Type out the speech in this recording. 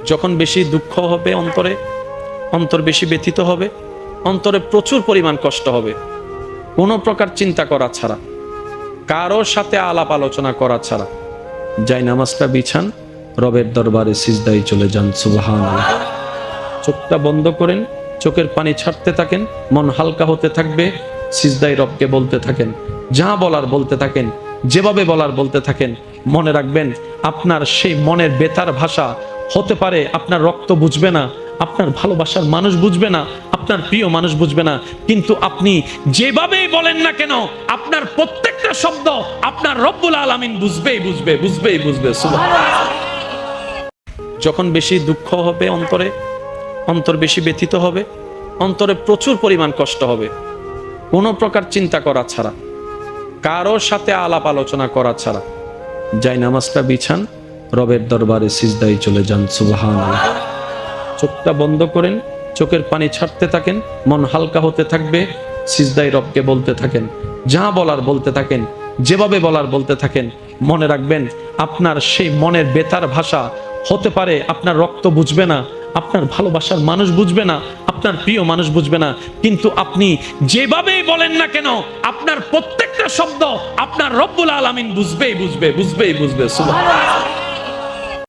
যখন বেশি দুঃখ হবে অন্তরে, অন্তর বেশি ব্যথিত হবে, অন্তরে প্রচুর পরিমাণ কষ্ট হবে, কোনো প্রকার চিন্তা করা ছাড়া, কারোর সাথে আলাপ আলোচনা করা ছাড়া যাই নামাজটা বিছান, রবের দরবারে সিজদায় চলে যান। সুবহানাল্লাহ। চোখটা বন্ধ করেন, চোখের পানি ছাড়তে থাকেন, মন হালকা হতে থাকবে, সিজদায় রবকে বলতে থাকেন, যা বলার বলতে থাকেন, যেভাবে বলার বলতে থাকেন। মনে রাখবেন, আপনার সেই মনের বেতার ভাষা হতে পারে আপনার রক্ত বুঝবে না, আপনার ভালোবাসার মানুষ বুঝবে না, আপনার প্রিয় মানুষ বুঝবে না, কিন্তু আপনি যেভাবেই বলেন না কেন, আপনার প্রত্যেকটা শব্দ আপনার রব্বুল আলামিন বুঝবেই বুঝবে, বুঝবেই বুঝবে। সুবহানাল্লাহ। যখন বেশি দুঃখ হবে অন্তরে, অন্তর বেশি ব্যথিত হবে, অন্তরে প্রচুর পরিমাণ কষ্ট হবে, কোনো প্রকার চিন্তা করা ছাড়া, কারোর সাথে আলাপ আলোচনা করা ছাড়া যাই নামাজটা বিছান, রবের দরবারে সিজদায় চলে যান। সুবহানাল্লাহ। চোখটা বন্ধ করেন, চোখের পানি ছাড়তে থাকেন, মন হালকা হতে থাকবে, সিজদায় রবকে বলতে থাকেন, যা বলার বলতে থাকেন, যেভাবে বলার বলতে থাকেন। মনে রাখবেন, আপনার সেই মনের বেতার ভাষা হতে পারে আপনার রক্ত বুঝবে না, আপনার ভালোবাসার মানুষ বুঝবে না, আপনার প্রিয় মানুষ বুঝবে না, কিন্তু আপনি যেভাবেই বলেন না কেন, আপনার প্রত্যেকটা শব্দ আপনার রব্বুল আলামিন বুঝবেই বুঝবে, বুঝবেই বুঝবে। সুবহানাল্লাহ।